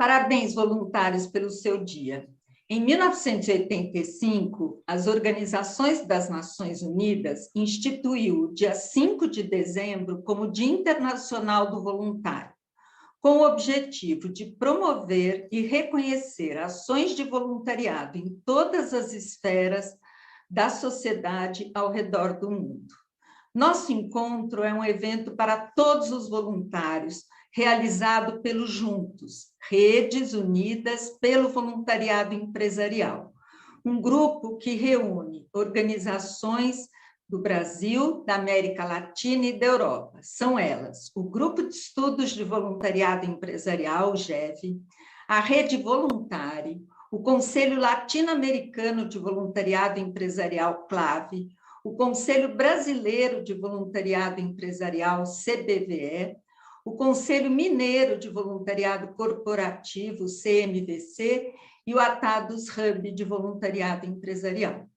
Parabéns, voluntários, pelo seu dia. Em 1985, as Organizações das Nações Unidas instituiu o dia 5 de dezembro como Dia Internacional do Voluntário, com o objetivo de promover e reconhecer ações de voluntariado em todas as esferas da sociedade ao redor do mundo. Nosso encontro é um evento para todos os voluntários, realizado pelo Juntos, Redes Unidas pelo Voluntariado Empresarial, um grupo que reúne organizações do Brasil, da América Latina e da Europa. São elas o Grupo de Estudos de Voluntariado Empresarial, o GEV, a Rede Voluntari, o Conselho Latino-Americano de Voluntariado Empresarial, CLAVE, o Conselho Brasileiro de Voluntariado Empresarial, CBVE, o Conselho Mineiro de Voluntariado Corporativo, CMVC, e o Atados Hub de Voluntariado Empresarial.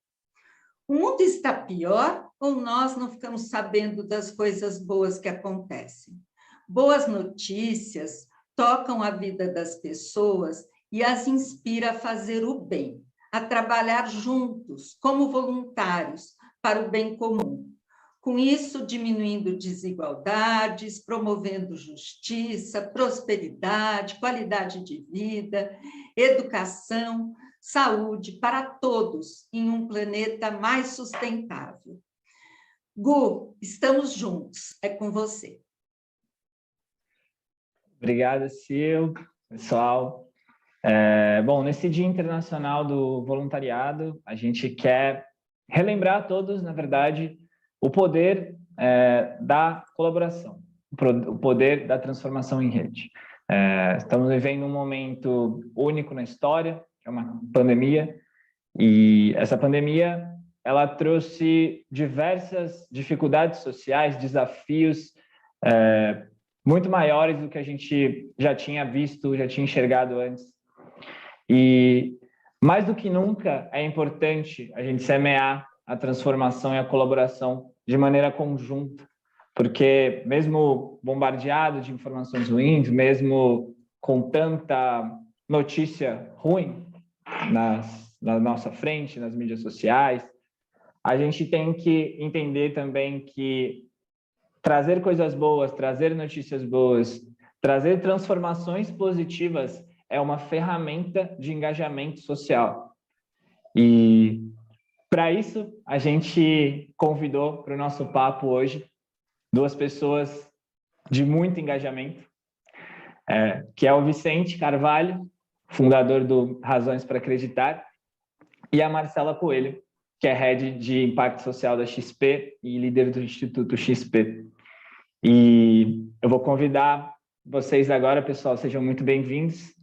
O mundo está pior ou nós não ficamos sabendo das coisas boas que acontecem? Boas notícias tocam a vida das pessoas e as inspira a fazer o bem, a trabalhar juntos, como voluntários, para o bem comum. Com isso, diminuindo desigualdades, promovendo justiça, prosperidade, qualidade de vida, educação, saúde para todos em um planeta mais sustentável. Gu, estamos juntos, é com você. Obrigado, Sil, pessoal. Bom, nesse Dia Internacional do Voluntariado, a gente quer relembrar a todos, na verdade, o poder da colaboração, o poder da transformação em rede. Estamos vivendo um momento único na história, que é uma pandemia, e essa pandemia ela trouxe diversas dificuldades sociais, desafios muito maiores do que a gente já tinha visto, já tinha enxergado antes. E mais do que nunca é importante a gente semear a transformação e a colaboração de maneira conjunta, porque mesmo bombardeado de informações ruins, mesmo com tanta notícia ruim na nossa frente, nas mídias sociais, a gente tem que entender também que trazer coisas boas, trazer notícias boas, trazer transformações positivas é uma ferramenta de engajamento social. E para isso, a gente convidou para o nosso papo hoje duas pessoas de muito engajamento, que é o Vicente Carvalho, fundador do Razões para Acreditar, e a Marcela Coelho, que é Head de Impacto Social da XP e líder do Instituto XP. E eu vou convidar vocês agora, pessoal, sejam muito bem-vindos,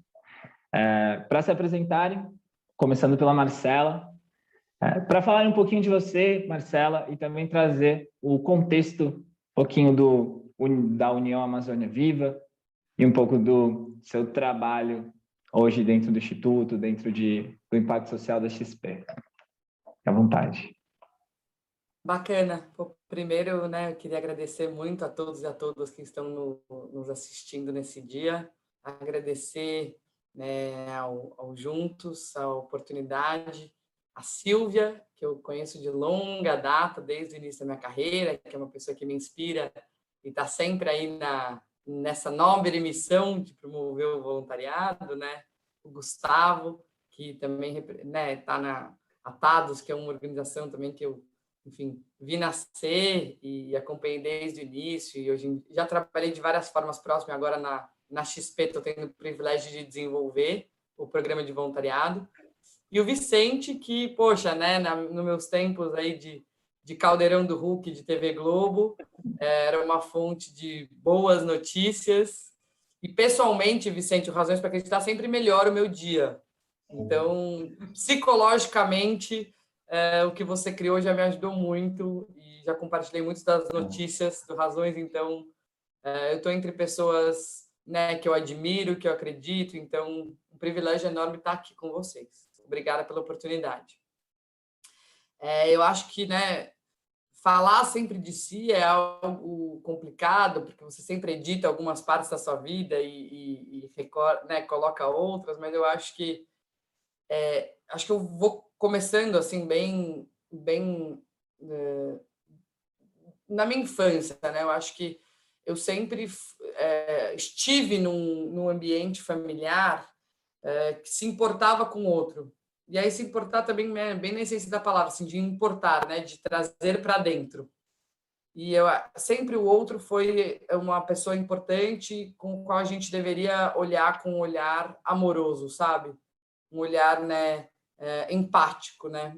para se apresentarem, começando pela Marcela, para falar um pouquinho de você, Marcela, e também trazer o contexto, um pouquinho da União Amazônia Viva e um pouco do seu trabalho hoje dentro do Instituto, dentro do Impacto Social da XP. Fique à vontade. Bacana. Primeiro, eu queria agradecer muito a todos e a todas que estão nos assistindo nesse dia, agradecer ao Juntos, a oportunidade, a Silvia, que eu conheço de longa data, desde o início da minha carreira, que é uma pessoa que me inspira e está sempre aí nessa nobre missão de promover o voluntariado, o Gustavo, que também está na Atados, que é uma organização também que eu, enfim, vi nascer e acompanhei desde o início, e hoje já trabalhei de várias formas próximas, agora na XP estou tendo o privilégio de desenvolver o programa de voluntariado. E o Vicente, que, poxa, nos meus tempos aí de Caldeirão do Hulk, de TV Globo, era uma fonte de boas notícias. E, pessoalmente, Vicente, o Razões para Acreditar sempre melhora o meu dia. Então, psicologicamente, o que você criou já me ajudou muito e já compartilhei muitas das notícias do Razões. Então, eu estou entre pessoas que eu admiro, que eu acredito. Então, um privilégio enorme estar aqui com vocês. Obrigada pela oportunidade. Eu acho que, falar sempre de si é algo complicado, porque você sempre edita algumas partes da sua vida e né, coloca outras, mas eu acho que eu vou começando assim bem na minha infância, né? Eu acho que eu sempre estive num ambiente familiar que se importava com o outro. E aí se importar também é bem na essência da palavra, assim, de importar, né? De trazer para dentro. E sempre o outro foi uma pessoa importante com o qual a gente deveria olhar com um olhar amoroso, sabe? Um olhar, né, empático, né?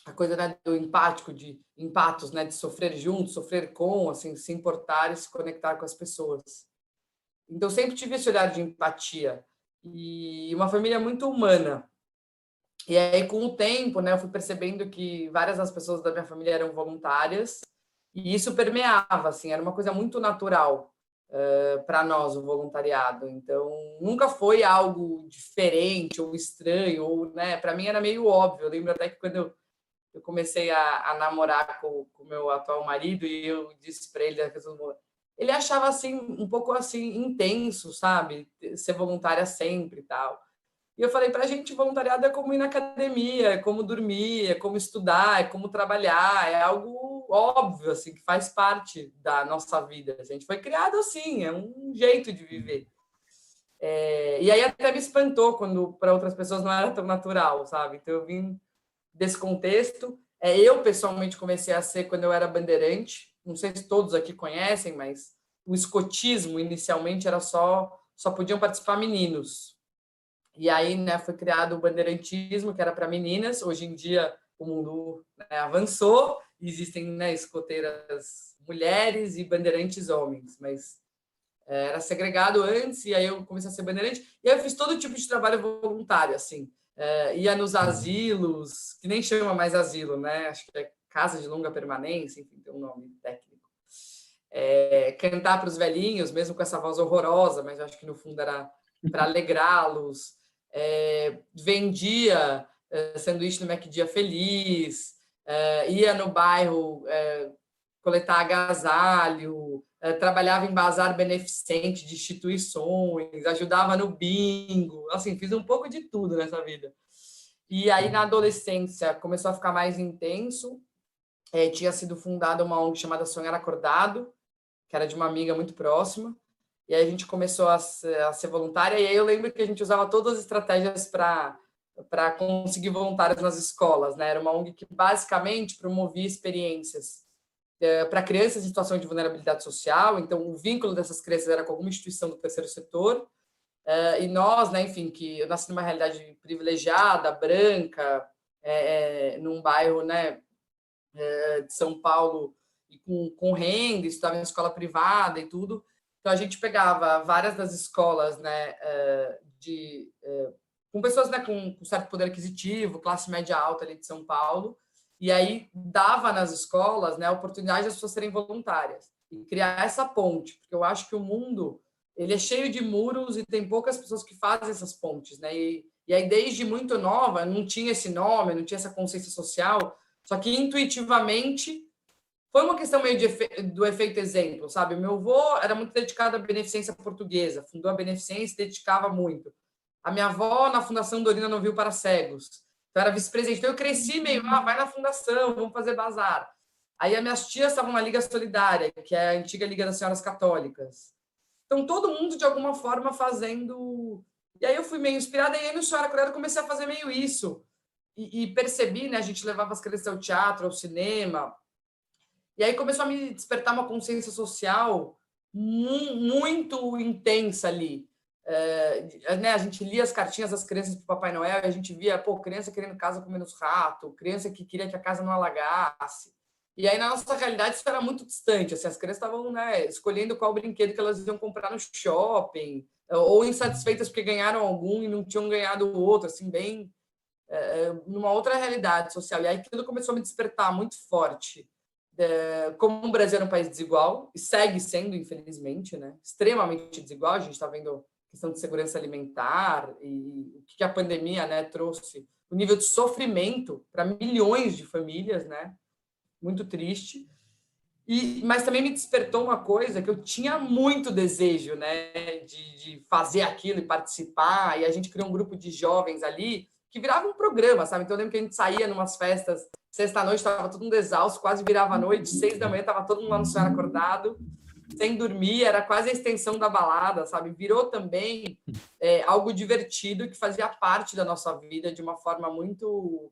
A coisa, né, do empático, de empatos, né, de sofrer junto, sofrer com, assim, se importar e se conectar com as pessoas. Então sempre tive esse olhar de empatia e uma família muito humana. E aí com o tempo, né, eu fui percebendo que várias das pessoas da minha família eram voluntárias e isso permeava, assim, era uma coisa muito natural para nós o voluntariado. Então nunca foi algo diferente ou estranho, ou, né, para mim era meio óbvio. Eu lembro até que quando eu comecei a namorar com o meu atual marido e eu disse para ele, ele achava assim um pouco assim intenso, sabe, ser voluntária sempre e tal. E eu falei para a gente, voluntariado é como ir na academia, é como dormir, é como estudar, é como trabalhar, é algo óbvio assim que faz parte da nossa vida. A gente foi criado assim, é um jeito de viver. E aí até me espantou quando para outras pessoas não era tão natural, sabe? Então eu vim desse contexto. Eu, pessoalmente, comecei a ser quando eu era bandeirante. Não sei se todos aqui conhecem, mas o escotismo, inicialmente, era só podiam participar meninos. E aí, né, foi criado o bandeirantismo, que era para meninas. Hoje em dia, o mundo, né, avançou. Existem, né, escoteiras mulheres e bandeirantes homens, mas era segregado antes, e aí eu comecei a ser bandeirante. E aí eu fiz todo tipo de trabalho voluntário, assim. Ia nos asilos, que nem chama mais asilo, né? Acho que é casa de longa permanência, enfim, tem um nome técnico. Cantar para os velhinhos, mesmo com essa voz horrorosa, mas eu acho que no fundo era para alegrá-los. Vendia sanduíche no McDia Feliz, ia no bairro coletar agasalho, trabalhava em bazar beneficente de instituições, ajudava no bingo, assim, fiz um pouco de tudo nessa vida. E aí, na adolescência, começou a ficar mais intenso. Tinha sido fundada uma ONG chamada Sonhar Acordado, que era de uma amiga muito próxima. E aí a gente começou a ser voluntária. E aí eu lembro que a gente usava todas as estratégias para conseguir voluntários nas escolas, né? Era uma ONG que basicamente promovia experiências para crianças em situação de vulnerabilidade social. Então, o vínculo dessas crianças era com alguma instituição do terceiro setor. E nós, né, enfim, que eu nasci numa realidade privilegiada, branca, num bairro, né, de São Paulo, e com renda, estudava em escola privada e tudo. Então, a gente pegava várias das escolas, né, com pessoas, né, com certo poder aquisitivo, classe média alta ali de São Paulo, e aí dava nas escolas, né, a oportunidade das pessoas serem voluntárias e criar essa ponte, porque eu acho que o mundo ele é cheio de muros e tem poucas pessoas que fazem essas pontes, né? E aí desde muito nova não tinha esse nome, não tinha essa consciência social, só que intuitivamente foi uma questão meio do efeito exemplo, sabe? Meu avô era muito dedicado à beneficência portuguesa, fundou a beneficência e dedicava muito. A minha avó na Fundação Dorina Novil para Cegos. Então, era vice-presidente. Então, eu cresci meio, vai na fundação, vamos fazer bazar. Aí, as minhas tias estavam na Liga Solidária, que é a antiga Liga das Senhoras Católicas. Então, todo mundo, de alguma forma, fazendo... E aí, eu fui meio inspirada, e aí, no Sonhar Acordado, comecei a fazer meio isso. E percebi, né? A gente levava as crianças ao teatro, ao cinema. E aí, começou a me despertar uma consciência social muito intensa ali. Né, a gente lia as cartinhas das crianças para o Papai Noel e a gente via, criança querendo casa com menos rato, criança que queria que a casa não alagasse. E aí, na nossa realidade, isso era muito distante. Assim, as crianças estavam, né, escolhendo qual brinquedo que elas iam comprar no shopping, ou insatisfeitas porque ganharam algum e não tinham ganhado o outro, assim, bem numa outra realidade social. E aí, tudo começou a me despertar muito forte. Como o Brasil era um país desigual, e segue sendo, infelizmente, né, extremamente desigual. A gente está vendo questão de segurança alimentar e o que a pandemia, né, trouxe, o nível de sofrimento para milhões de famílias, né? muito triste. Mas também me despertou uma coisa que eu tinha muito desejo, né, de fazer aquilo e participar, e a gente criou um grupo de jovens ali que virava um programa, sabe? Então eu lembro que a gente saía numas festas, sexta-noite estava todo mundo exausto, quase virava a noite, 6 da manhã estava todo mundo lá no Sonhar acordado, sem dormir, era quase a extensão da balada, sabe? Virou também algo divertido que fazia parte da nossa vida de uma forma muito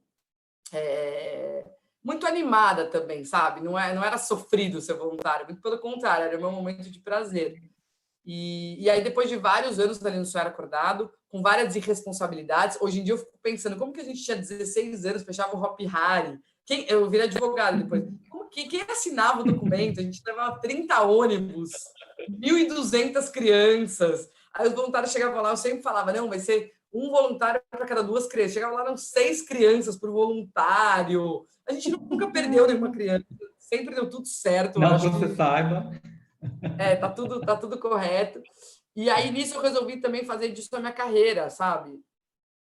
muito animada também, sabe? Não era sofrido ser voluntário, muito pelo contrário, era o meu momento de prazer. E aí, depois de vários anos ali no Sonhar Acordado, com várias irresponsabilidades, hoje em dia eu fico pensando, como que a gente tinha 16 anos, fechava o Hop Hari, eu virei advogado depois, quem assinava o documento? A gente levava 30 ônibus, 1.200 crianças, aí os voluntários chegavam lá, eu sempre falava, não, vai ser um voluntário para cada 2 crianças, chegava lá, eram 6 crianças por voluntário, a gente nunca perdeu nenhuma criança, sempre deu tudo certo. Não que você saiba. Tá tudo correto. E aí, nisso, eu resolvi também fazer disso a minha carreira, sabe?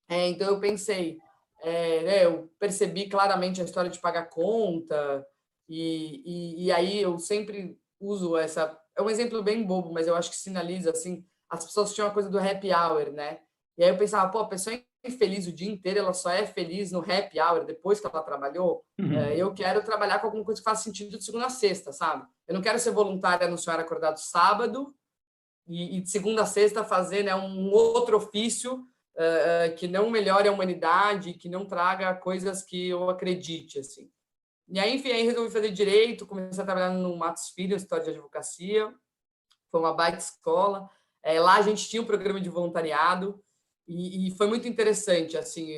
Então, eu pensei, eu percebi claramente a história de pagar conta, e aí eu sempre uso essa... É um exemplo bem bobo, mas eu acho que sinaliza, assim, as pessoas tinham a coisa do happy hour, né? E aí eu pensava, pô, a pessoa é infeliz o dia inteiro, ela só é feliz no happy hour, depois que ela trabalhou. Eu quero trabalhar com alguma coisa que faça sentido de segunda a sexta, sabe? Eu não quero ser voluntária no Sonhar Acordado sábado e de segunda a sexta fazer, né, um outro ofício que não melhore a humanidade, que não traga coisas que eu acredite, assim. E aí, enfim, aí resolvi fazer direito, comecei a trabalhar no Matos Filho, História de Advocacia, foi uma baita escola. Lá a gente tinha um programa de voluntariado e foi muito interessante, assim,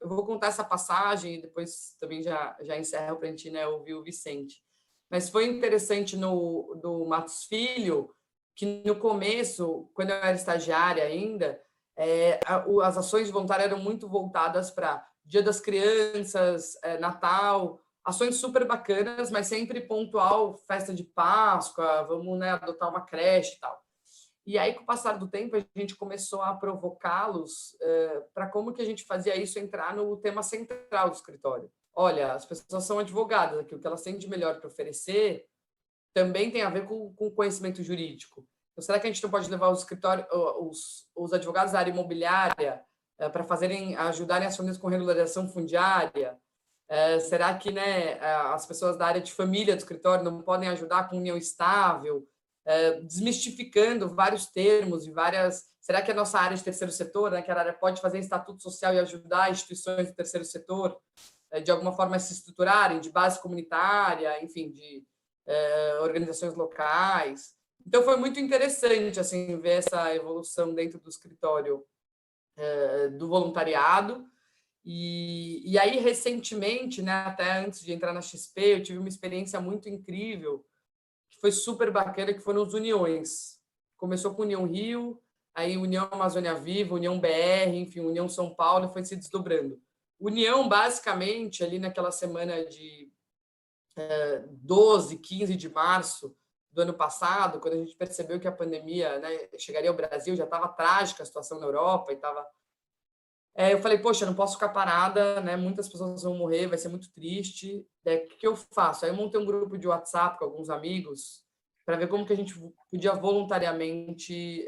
eu vou contar essa passagem e depois também já encerro para a gente, né, ouvir o Vicente. Mas foi interessante do Matos Filho, que no começo, quando eu era estagiária ainda, as ações voluntárias eram muito voltadas para Dia das Crianças, Natal, ações super bacanas, mas sempre pontual, festa de Páscoa, vamos, né, adotar uma creche e tal. E aí, com o passar do tempo, a gente começou a provocá-los para como que a gente fazia isso entrar no tema central do escritório. Olha, as pessoas são advogadas aqui, o que elas têm de melhor para oferecer também tem a ver com conhecimento jurídico. Então, será que a gente não pode levar os escritórios, os advogados da área imobiliária para ajudarem as famílias com regularização fundiária? Será que, né, as pessoas da área de família do escritório não podem ajudar com união estável? Desmistificando vários termos e várias... Será que a nossa área de terceiro setor, né, que a área pode fazer estatuto social e ajudar instituições do terceiro setor de alguma forma a se estruturarem, de base comunitária, enfim, de organizações locais? Então, foi muito interessante, assim, ver essa evolução dentro do escritório do voluntariado. E aí, recentemente, né, até antes de entrar na XP, eu tive uma experiência muito incrível, que foi super bacana, que foram as uniões. Começou com União Rio, aí União Amazônia Viva, União BR, enfim, União São Paulo, foi se desdobrando. União, basicamente, ali naquela semana de 12, 15 de março do ano passado, quando a gente percebeu que a pandemia, né, chegaria ao Brasil, já estava trágica a situação na Europa, e estava... eu falei, poxa, eu não posso ficar parada, né? Muitas pessoas vão morrer, vai ser muito triste. O que eu faço? Aí eu montei um grupo de WhatsApp com alguns amigos para ver como que a gente podia voluntariamente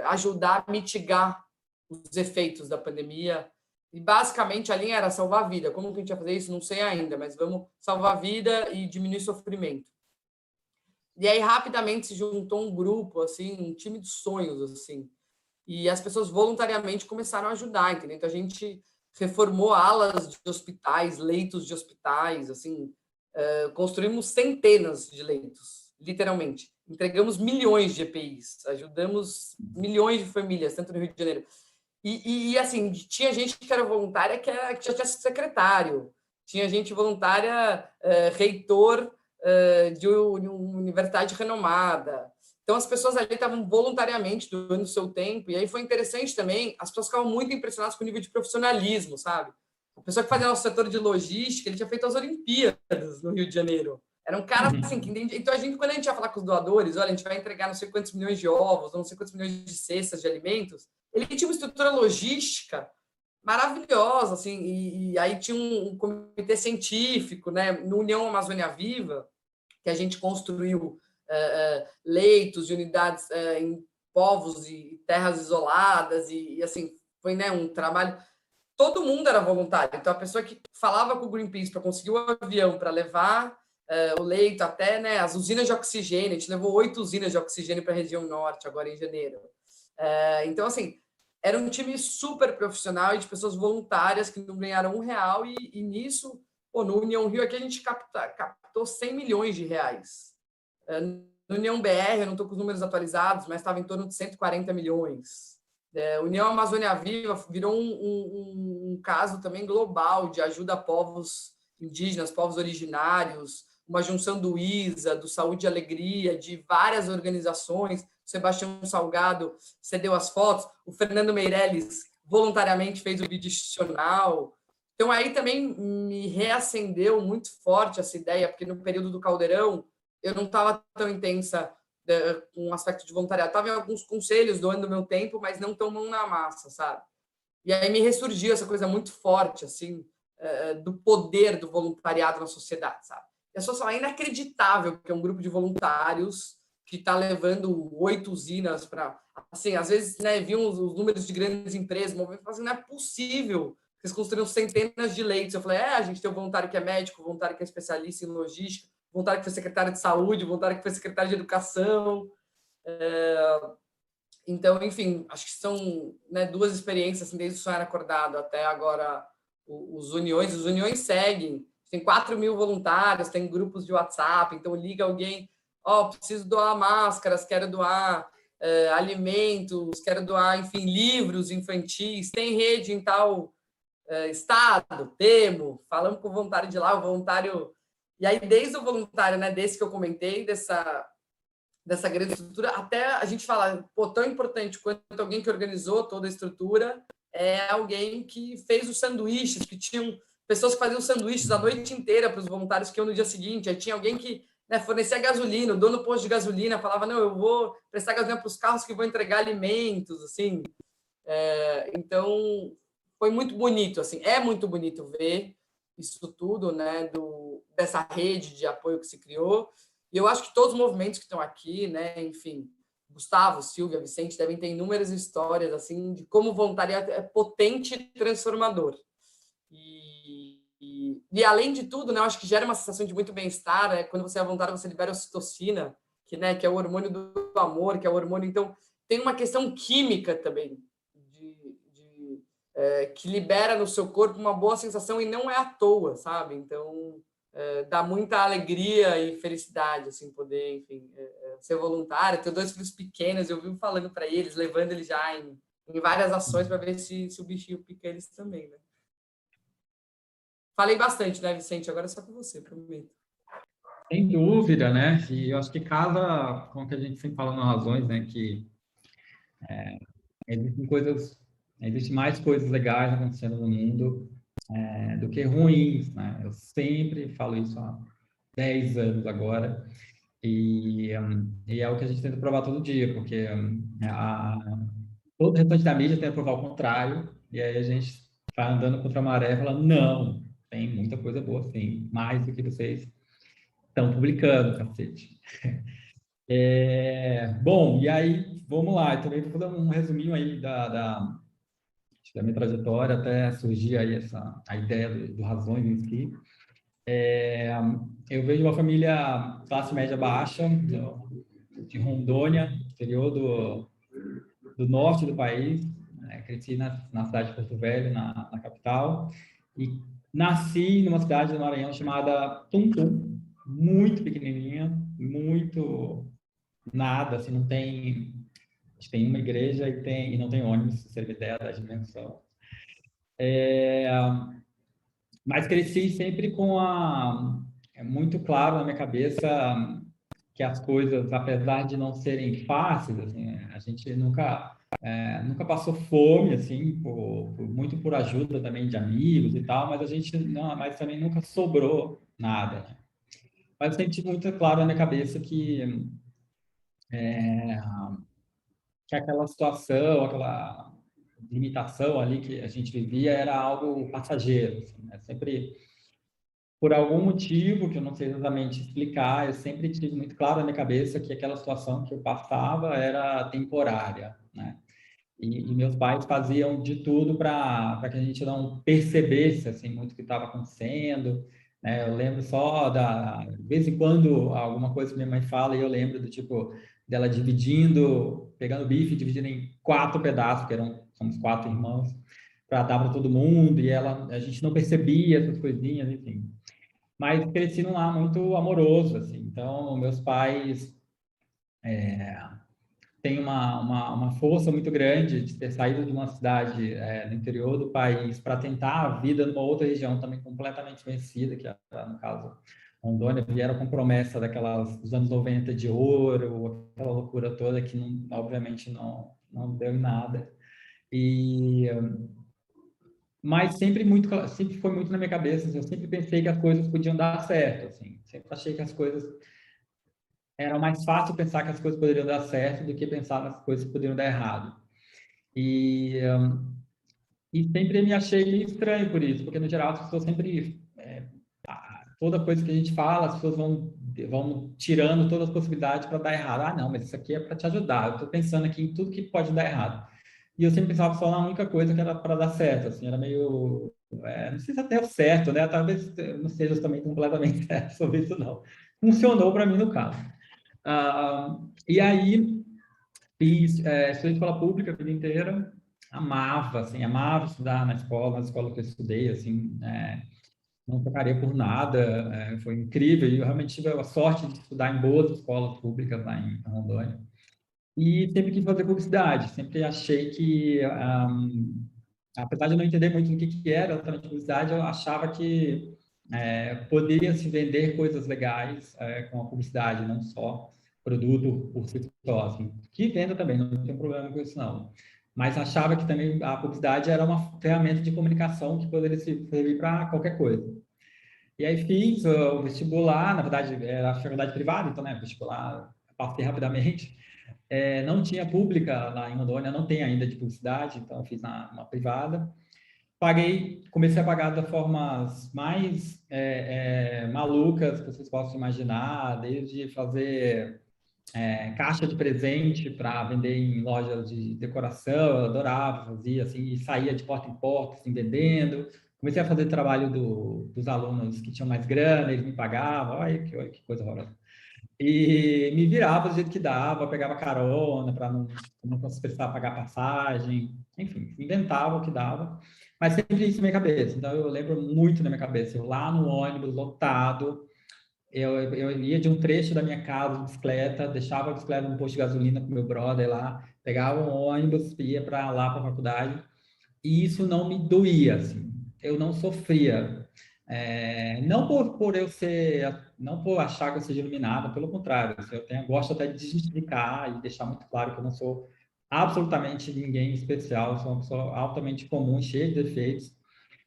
ajudar a mitigar os efeitos da pandemia. E, basicamente, a linha era salvar a vida. Como que a gente ia fazer isso? Não sei ainda, mas vamos salvar a vida e diminuir sofrimento. E aí, rapidamente, se juntou um grupo, assim, um time de sonhos, assim. E as pessoas voluntariamente começaram a ajudar, entendeu? Então, a gente reformou alas de hospitais, leitos de hospitais, assim, construímos centenas de leitos, literalmente. Entregamos milhões de EPIs, ajudamos milhões de famílias, tanto no Rio de Janeiro. E assim, tinha gente que era voluntária que já tinha sido secretário, tinha gente voluntária, reitor de uma universidade renomada. Então, as pessoas ali estavam voluntariamente doando o seu tempo, e aí foi interessante também, as pessoas ficavam muito impressionadas com o nível de profissionalismo, sabe? A pessoa que fazia nosso setor de logística, ele tinha feito as Olimpíadas no Rio de Janeiro. Era um cara assim, que entendia. Então, quando a gente ia falar com os doadores, olha, a gente vai entregar não sei quantos milhões de ovos, não sei quantos milhões de cestas de alimentos, ele tinha uma estrutura logística maravilhosa, assim, e aí tinha um comitê científico, né, no União Amazônia Viva, que a gente construiu leitos e unidades em povos e terras isoladas, e assim, foi, né, um trabalho. Todo mundo era voluntário, então a pessoa que falava com o Greenpeace para conseguir o avião para levar o leito até, né, as usinas de oxigênio, a gente levou 8 usinas de oxigênio para a região norte, agora em janeiro. Então, assim, era um time super profissional e de pessoas voluntárias que não ganharam R$ 1, e nisso, pô, no União Rio aqui a gente captou 100 milhões de reais. No União BR, eu não estou com os números atualizados, mas estava em torno de 140 milhões. União Amazônia Viva virou um caso também global de ajuda a povos indígenas, povos originários, uma junção do ISA, do Saúde e Alegria, de várias organizações. O Sebastião Salgado cedeu as fotos, o Fernando Meirelles voluntariamente fez o vídeo institucional. Então, aí também me reacendeu muito forte essa ideia, porque no período do Caldeirão eu não estava tão intensa com um aspecto de voluntariado. Estava em alguns conselhos doando meu tempo, mas não tão mão na massa, sabe? E aí me ressurgiu essa coisa muito forte, assim, do poder do voluntariado na sociedade, sabe? E a situação é inacreditável, porque é um grupo de voluntários que está levando 8 usinas para... Assim, às vezes, né, viam os números de grandes empresas, assim, não é possível. Eles construíram centenas de leitos. Eu falei, a gente tem um voluntário que é médico, um voluntário que é especialista em logística, voluntário que foi secretário de saúde, voluntário que foi secretário de educação. Então, enfim, acho que são, né, 2 experiências, assim, desde o Sonhar Acordado até agora os Uniões. Os Uniões seguem, tem 4 mil voluntários, tem grupos de WhatsApp, então liga alguém, preciso doar máscaras, quero doar alimentos, quero doar, enfim, livros infantis, tem rede em tal estado, falamos com o voluntário de lá, o voluntário... E aí, desde o voluntário, né, desse que eu comentei, dessa grande estrutura, até a gente falar, tão importante quanto alguém que organizou toda a estrutura é alguém que fez os sanduíches, que tinham pessoas que faziam sanduíches a noite inteira para os voluntários que iam no dia seguinte, aí tinha alguém que, né, fornecia gasolina, o dono do posto de gasolina falava, não, eu vou prestar gasolina para os carros que vão entregar alimentos, assim. Então, foi muito bonito, assim, é muito bonito ver isso tudo, né, dessa rede de apoio que se criou. E eu acho que todos os movimentos que estão aqui, né, enfim, Gustavo, Silvia, Vicente, devem ter inúmeras histórias, assim, de como o voluntariado é potente e transformador. E além de tudo, né, eu acho que gera uma sensação de muito bem-estar, né? Quando você é voluntário, você libera a ocitocina, que é o hormônio do amor, que é o hormônio... Então, tem uma questão química também, que libera no seu corpo uma boa sensação e não é à toa, sabe? Então, dá muita alegria e felicidade, assim, poder, enfim, ser voluntário. Eu tenho 2 filhos pequenos, eu vivo falando para eles, levando eles já em várias ações para ver se o bichinho pica eles também, né? Falei bastante, né, Vicente? Agora é só com você, prometo. Sem dúvida, né? E eu acho que casa com o que a gente sempre fala nas razões, né? Que existem mais coisas legais acontecendo no mundo do que ruins, né? Eu sempre falo isso há 10 anos agora. E é o que a gente tenta provar todo dia, porque todo o restante da mídia tenta provar o contrário, e aí a gente vai andando contra a maré e fala, não, tem muita coisa boa, sim, mais do que vocês estão publicando, cacete. Bom, e aí, vamos lá, eu também vou dar um resuminho aí da minha trajetória até surgir aí a ideia do Razões em si. Eu venho de uma família classe média baixa, de Rondônia, interior do norte do país. Cresci na cidade de Porto Velho, na capital, e nasci numa cidade do Maranhão chamada Tuntum, muito pequenininha, muito nada, assim, não tem... A gente tem uma igreja e não tem ônibus, se você tem ideia da dimensão. Mas cresci sempre é muito claro na minha cabeça que as coisas, apesar de não serem fáceis, assim, a gente nunca passou fome, assim, muito por ajuda também de amigos e tal, mas também nunca sobrou nada, né? Mas eu sempre tive muito claro na minha cabeça que aquela situação, limitação ali que a gente vivia era algo passageiro, assim, né? Sempre, por algum motivo que eu não sei exatamente explicar, eu sempre tive muito claro na minha cabeça que aquela situação que eu passava era temporária, né? E meus pais faziam de tudo para que a gente não percebesse assim muito o que estava acontecendo, né? Eu lembro só de vez em quando alguma coisa que minha mãe fala e eu lembro do tipo dela dividindo, pegando bife, dividindo em 4 pedaços, que somos 4 irmãos, para dar para todo mundo e a gente não percebia essas coisinhas, enfim. Mas cresci num lar muito amoroso, assim. Então meus pais tem uma força muito grande de ter saído de uma cidade no interior do país para tentar a vida numa outra região também completamente conhecida, que era, no caso, Rondônia, vieram com promessa dos anos 90 de ouro, aquela loucura toda que, não, obviamente, não deu em nada. Mas sempre foi muito na minha cabeça, assim, eu sempre pensei que as coisas podiam dar certo, assim, sempre achei que as coisas era mais fácil pensar que as coisas poderiam dar certo do que pensar nas coisas que poderiam dar errado. E, e sempre me achei meio estranho por isso, porque no geral as pessoas sempre, toda coisa que a gente fala, as pessoas vão tirando todas as possibilidades para dar errado. Ah, não, mas isso aqui é para te ajudar. Eu estou pensando aqui em tudo que pode dar errado. E eu sempre pensava só na única coisa que era para dar certo, assim, era meio, não sei se até o certo, né? Talvez eu não seja também completamente certo sobre isso, não. Funcionou para mim no caso. E aí estudei escola pública a vida inteira, amava estudar na escola que eu estudei, assim, não trocaria por nada, foi incrível, e eu realmente tive a sorte de estudar em boas escolas públicas lá em Rondônia. E sempre quis fazer publicidade, sempre achei que, apesar de não entender muito o que era exatamente publicidade, eu achava que poderia se vender coisas legais com a publicidade, não só produto por si só, assim. Que venda também, não tem problema com isso não. Mas achava que também a publicidade era uma ferramenta de comunicação que poderia servir para qualquer coisa. E aí fiz o vestibular, na verdade era a faculdade privada, então, né, vestibular, passei rapidamente. Não tinha pública lá em Rondônia, não tem ainda de publicidade, então eu fiz uma privada. Comecei a pagar das formas mais malucas que vocês possam imaginar, desde fazer caixa de presente para vender em lojas de decoração, eu adorava, fazia assim, e saía de porta em porta, assim, vendendo. Comecei a fazer trabalho dos alunos que tinham mais grana, eles me pagavam, olha que coisa horrorosa. E me virava do jeito que dava, pegava carona para não precisar pagar passagem, enfim, inventava o que dava, mas sempre isso na minha cabeça. Então eu lembro muito na minha cabeça, eu lá no ônibus lotado, eu ia de um trecho da minha casa de bicicleta, deixava a bicicleta no posto de gasolina com meu brother lá, pegava um ônibus, ia para lá para a faculdade, e isso não me doía, assim, eu não sofria. Não por eu ser, não por achar que eu seja iluminado, pelo contrário, assim, gosto até de justificar e deixar muito claro que eu não sou absolutamente ninguém especial, sou uma pessoa altamente comum, cheia de defeitos,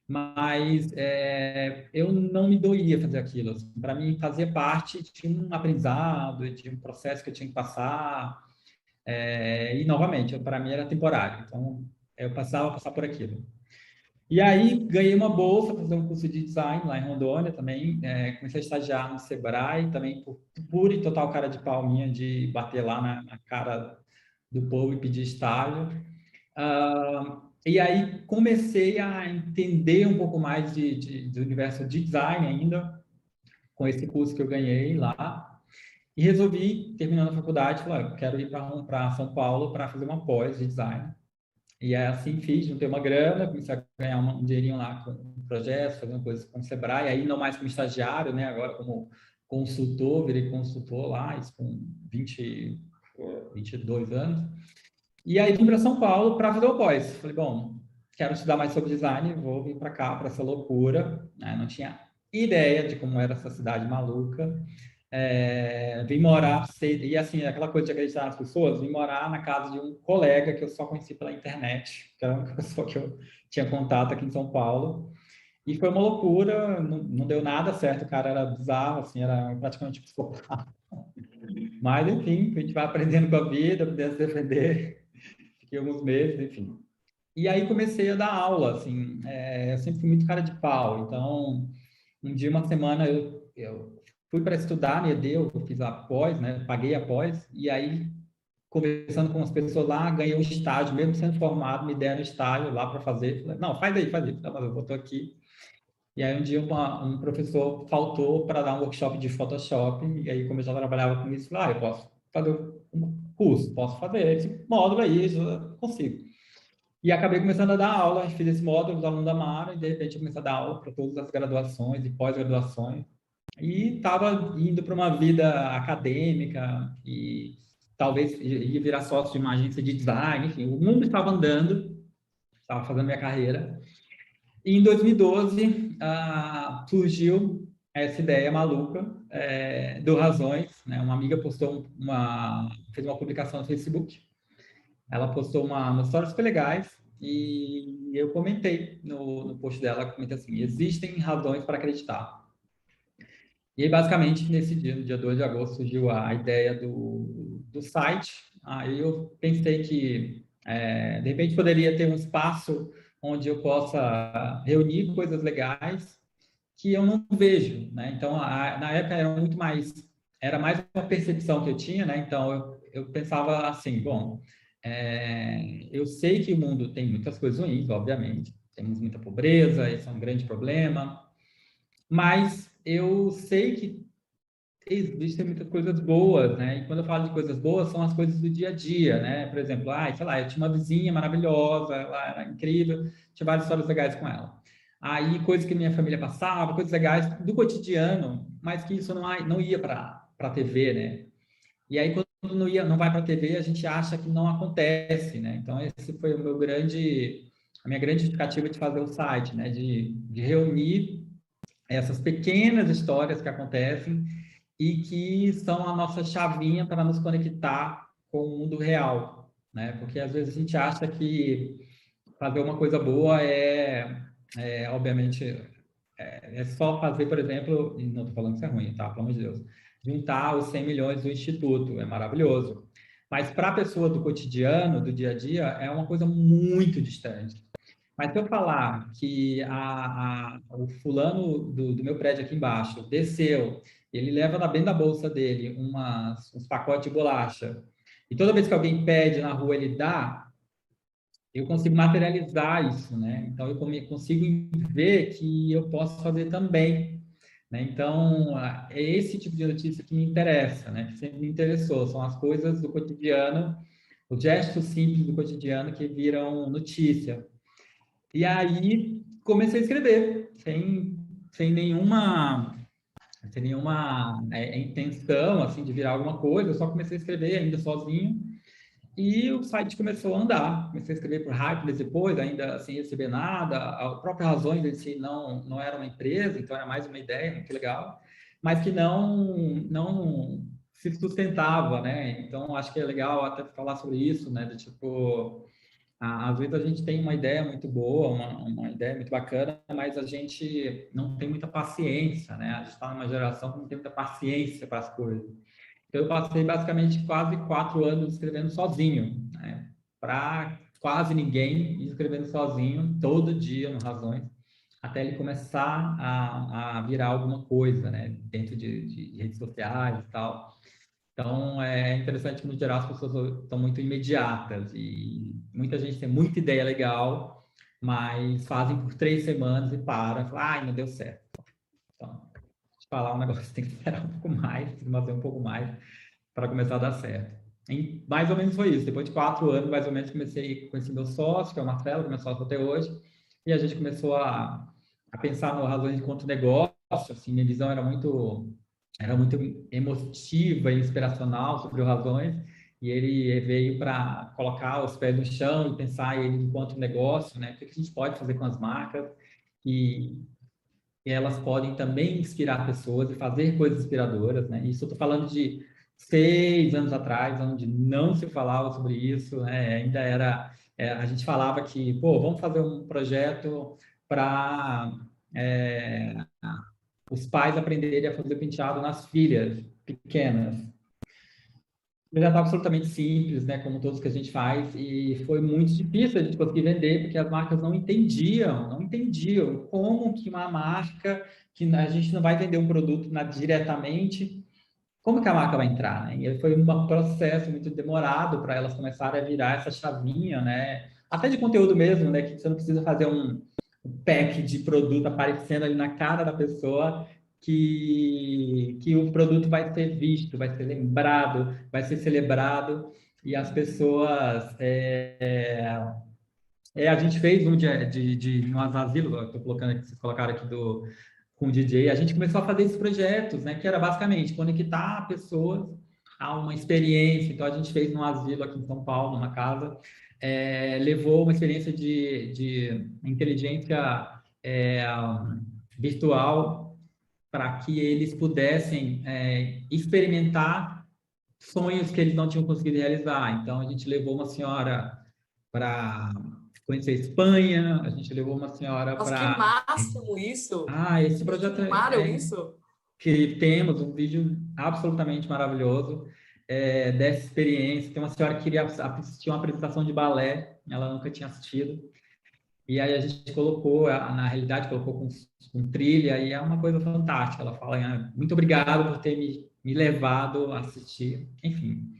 mas eu não me doía fazer aquilo. Assim, para mim, fazia parte de um aprendizado, de um processo que eu tinha que passar, e novamente, para mim era temporário, então eu passava a passar por aquilo. E aí ganhei uma bolsa para fazer um curso de design lá em Rondônia também. Comecei a estagiar no Sebrae também por pura e total cara de pau minha de bater lá na cara do povo e pedir estágio. E aí comecei a entender um pouco mais do universo de design ainda com esse curso que eu ganhei lá. E resolvi, terminando a faculdade, falar, quero ir para São Paulo para fazer uma pós de design. E aí, assim fiz, juntei uma grana, comecei a ganhar um dinheirinho lá com projetos, fazendo coisas com o Sebrae, aí não mais como estagiário, né? Agora como consultor, virei consultor lá, isso com 22 anos. E aí vim para São Paulo para fazer o pós. Falei, bom, quero estudar mais sobre design, vou vir para cá, para essa loucura. Não tinha ideia de como era essa cidade maluca. Vim morar, e assim, aquela coisa de acreditar nas pessoas, vim morar na casa de um colega que eu só conheci pela internet, que era a única pessoa que eu tinha contato aqui em São Paulo. E foi uma loucura, não deu nada certo, o cara era bizarro, assim, era praticamente psicopata. Mas, enfim, a gente vai aprendendo com a vida, aprendendo a se defender. Fiquei alguns meses, enfim. E aí comecei a dar aula, assim, eu sempre fui muito cara de pau, então um dia, uma semana, eu fui para estudar no ED, eu fiz a pós, né, paguei a pós, e aí, conversando com as pessoas lá, ganhei um estágio, mesmo sendo formado, me deram estágio lá para fazer, falei, não, faz aí, não, mas eu estou aqui. E aí um dia um professor faltou para dar um workshop de Photoshop, e aí como eu já trabalhava com isso, falei, eu posso fazer um curso, posso fazer esse módulo aí, eu consigo. E acabei começando a dar aula, fiz esse módulo do aluno da Mara, e de repente eu comecei a dar aula para todas as graduações e pós-graduações. E estava indo para uma vida acadêmica, e talvez ia virar sócio de uma agência de design, enfim, o mundo estava andando, estava fazendo minha carreira. E em 2012, surgiu essa ideia maluca do Razões, né? Uma amiga fez uma publicação no Facebook, ela postou umas histórias super legais e eu comentei no post dela, comentei assim, existem razões para acreditar. E aí, basicamente, nesse dia, no dia 2 de agosto, surgiu a ideia do site. Aí eu pensei que, de repente, poderia ter um espaço onde eu possa reunir coisas legais que eu não vejo, né? Então, na época era mais uma percepção que eu tinha, né? Então, eu pensava assim, bom, eu sei que o mundo tem muitas coisas ruins, obviamente, temos muita pobreza, esse é um grande problema, mas eu sei que existem muitas coisas boas, né? E quando eu falo de coisas boas, são as coisas do dia a dia, né? Por exemplo, sei lá, eu tinha uma vizinha maravilhosa, ela era incrível, tinha várias histórias legais com ela. Aí, coisas que minha família passava, coisas legais do cotidiano, mas que isso não ia para a TV, né? E aí, quando não vai para a TV, a gente acha que não acontece, né? Então, esse foi a minha grande justificativa de fazer o site, né? De reunir essas pequenas histórias que acontecem e que são a nossa chavinha para nos conectar com o mundo real, né? Porque às vezes a gente acha que fazer uma coisa boa obviamente, é só fazer, por exemplo, e não estou falando que isso é ruim, tá? Pelo amor de Deus. Juntar os 100 milhões do Instituto, é maravilhoso. Mas para a pessoa do cotidiano, do dia a dia, é uma coisa muito distante. Mas se eu falar que o fulano do meu prédio aqui embaixo desceu, ele leva dentro da bolsa dele uns pacotes de bolacha, e toda vez que alguém pede na rua ele dá, eu consigo materializar isso, né? Então, eu consigo ver que eu posso fazer também, né? Então, é esse tipo de notícia que me interessa, né? Que sempre me interessou, são as coisas do cotidiano, os gestos simples do cotidiano que viram notícia. E aí comecei a escrever, sem nenhuma intenção assim de virar alguma coisa, eu só comecei a escrever ainda sozinho e o site começou a andar. Comecei a escrever por Hypeness depois, ainda sem receber nada. A própria Razões em si não era uma empresa, então era mais uma ideia muito legal, mas que não se sustentava, né? Então acho que é legal até falar sobre isso, né? De tipo, às vezes a gente tem uma ideia muito boa, uma ideia muito bacana, mas a gente não tem muita paciência, né? A gente está numa geração que não tem muita paciência para as coisas. Então, eu passei basicamente quase 4 anos escrevendo sozinho, né? Para quase ninguém, escrevendo sozinho, todo dia, no Razões, até ele começar a virar alguma coisa, né? Dentro de redes sociais e tal. Então, é interessante que, no geral, as pessoas estão muito imediatas e muita gente tem muita ideia legal, mas fazem por 3 semanas e param, falam, ai, não deu certo. Então, te falar um negócio, tem que esperar um pouco mais, tem que fazer um pouco mais para começar a dar certo. E mais ou menos foi isso. Depois de 4 anos, mais ou menos, conheci meu sócio, que é o Marcelo, que é meu sócio até hoje, e a gente começou a pensar no Razões enquanto negócio. Assim, minha visão era muito emotiva e inspiracional sobre o Razões, e ele veio para colocar os pés no chão e pensar ele enquanto negócio, né? O que a gente pode fazer com as marcas e elas podem também inspirar pessoas e fazer coisas inspiradoras, né? Isso eu estou falando de 6 anos atrás, onde não se falava sobre isso, né? Ainda a gente falava que, pô, vamos fazer um projeto para os pais aprenderem a fazer penteado nas filhas pequenas. projeto absolutamente simples, né, como todos que a gente faz, e foi muito difícil a gente conseguir vender, porque as marcas não entendiam como que uma marca, que a gente não vai vender um produto diretamente, como que a marca vai entrar, né? E foi um processo muito demorado para elas começarem a virar essa chavinha, né? Até de conteúdo mesmo, né? Que você não precisa fazer um pack de produto aparecendo ali na cara da pessoa, que o produto vai ser visto, vai ser lembrado, vai ser celebrado, e as pessoas... a gente fez um de um asilo, estou colocando aqui, vocês colocaram aqui com o DJ, a gente começou a fazer esses projetos, né, que era basicamente conectar pessoas a uma experiência. Então, a gente fez num asilo aqui em São Paulo, numa casa, levou uma experiência de inteligência virtual para que eles pudessem experimentar sonhos que eles não tinham conseguido realizar. Então, a gente levou uma senhora para conhecer a Espanha, a gente levou uma senhora Nossa, que para... máximo isso! Esse Vocês projeto filmaram isso? que temos um vídeo absolutamente maravilhoso dessa experiência. Tem uma senhora que queria assistir uma apresentação de balé, ela nunca tinha assistido, e aí a gente colocou, na realidade, colocou com trilha, e é uma coisa fantástica. Ela fala, muito obrigado por ter me levado a assistir, enfim.